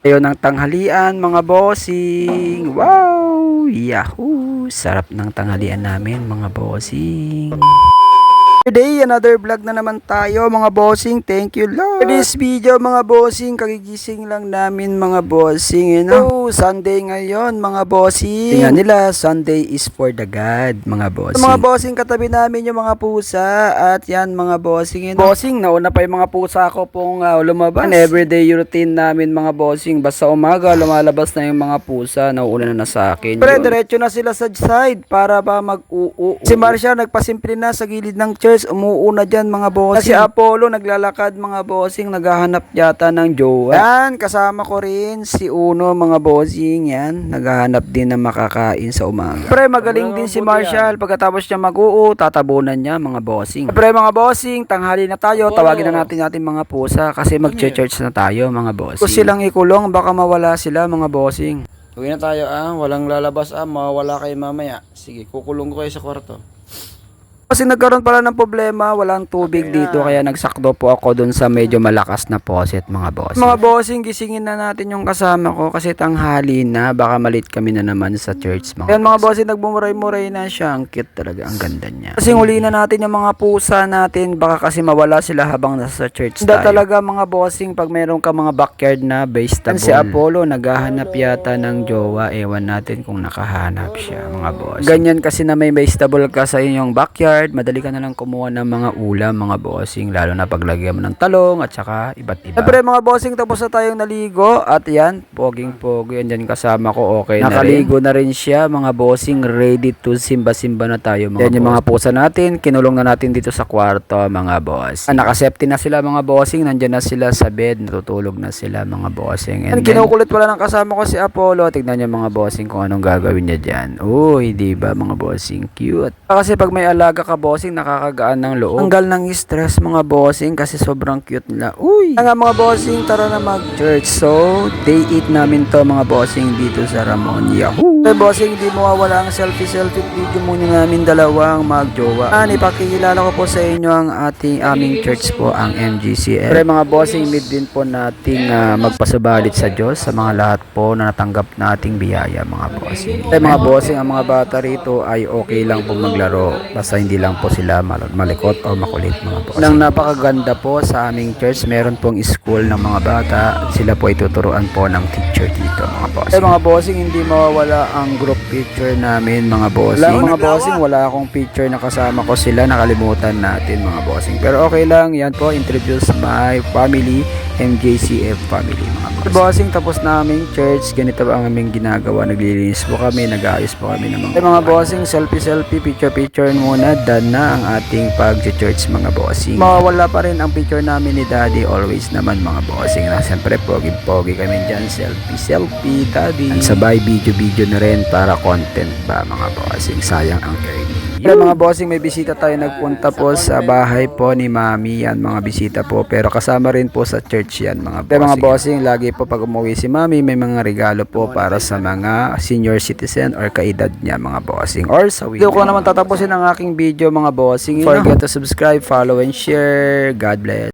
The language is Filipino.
Ayun ng tanghalian mga bossing. Wow! Yahoo! Sarap ng tanghalian namin mga bossing. Today, another vlog na naman tayo mga bossing. Thank you Lord. For this video mga bossing, kagigising lang namin mga bossing. Sunday ngayon mga bossing. Tingnan nila, Sunday is for the God mga bossing. Mga bossing, katabi namin yung mga pusa. At yan mga bossing. Bossing, nauna pa yung mga pusa ko pong lumabas. An everyday routine namin mga bossing. Basta umaga, lumalabas na yung mga pusa. Nauuna na sa akin. Pero diretso na sila sa side para ba mag-uu. Si Marcia nagpasimple na sa gilid ng church. Umuuna dyan mga bossing. Si Apollo naglalakad mga bossing, naghahanap yata ng jowa. Yan, kasama ko rin si Uno mga bossing. Yan, naghahanap din ng makakain sa umaga. Pre, magaling din si Marshall. Pagkatapos niya mag-uu, tatabunan niya mga bossing. Pre mga bossing, tanghali na tayo. Tawagin na natin mga pusa kasi mag-church na tayo mga bossing. Kung silang ikulong, baka mawala sila mga bossing. Huwag na tayo walang lalabas mawawala kayo mamaya. Sige, kukulong ko kayo sa kwarto. Kasi nagkaroon pala ng problema, walang tubig dito kaya nagsakdo po ako dun sa medyo malakas na faucet mga bossing. Mga bossing, gisingin na natin yung kasama ko kasi tanghali na, baka malit kami na naman sa church mga bossing. Mga bossing, nagbumuray-muray na siya, ang cute talaga, ang ganda niya. Kasi huli na natin yung mga pusa natin, baka kasi mawala sila habang nasa church tayo. Talaga mga bossing, pag meron ka mga backyard na vegetable. Si Apollo, naghahanap yata ng jowa, ewan natin kung nakahanap siya mga bossing. Ganyan kasi na may vegetable ka sa inyong backyard, madali ka na lang kumuha ng mga ulam mga bossing, lalo na paglagyan mo ng talong at saka iba't iba. Siyempre mga bossing, tapos na tayong naligo at yan, poging pogi, andyan kasama ko, okay nakaligo na rin siya mga bossing, ready to simba-simba na tayo mga yan yung mga pusa natin, kinulong na natin dito sa kwarto mga boss. Nakasafety na sila mga bossing, nandyan na sila sa bed, natutulog na sila mga bossing. And kinukulit wala ng kasama ko si Apollo, tignan niyo mga bossing kung anong gagawin niya dyan. Uy, diba mga bossing, cute. Kasi pag may alaga ka bossing, nakakagaan ng loob. Tanggal ng stress mga bossing kasi sobrang cute nila. Uy! Nga mga bossing, tara na mag-church. So, day 8 namin to mga bossing dito sa Ramon. Yahoo! Okay bossing, di mawawala ang selfie video muna namin dalawang magjowa. Ipakikilala ko po sa inyo ang aming church po, ang MGCL. Pero mga bossing, need din po nating magpasubalit sa Diyos sa mga lahat po na natanggap nating biyaya mga bossing. Pero mga bossing, ang mga bata rito ay okay lang po maglaro. Basta hindi lang po sila malikot o makulit mga bossing. Nang napakaganda po sa aming church, meron pong school ng mga bata. Sila po ituturuan po ng teacher dito mga bossing. Mga bossing, hindi mawawala ang group picture namin mga bossing. Mga bossing, wala akong picture na kasama ko sila, nakalimutan natin mga bossing. Pero okay lang, yan po, introduce my family, MJCF family mga bossing. Bossing, tapos naming church, ganito ba ang aming ginagawa, naglilinis po kami, nag-aayos po kami ng mga bossing, selfie, picture muna, done na ang ating pag-church mga bossing. Mawawala pa rin ang picture namin ni Daddy, always naman mga bossing. Siyempre, pogi kami dyan, selfie, Daddy. At sabay, video na rin para content ba mga bossing, sayang ang earning. Mga bossing, may bisita tayo, nagpunta po sa bahay po ni Mami, yan mga bisita po, pero kasama rin po sa church yan mga bossing. Mga bossing, lagi po pag umuwi si Mami, may mga regalo po para sa mga senior citizen or kaedad niya mga bossing, or sa video ko naman tatapusin ang aking video mga bossing. Don't forget to subscribe, follow and share. God bless.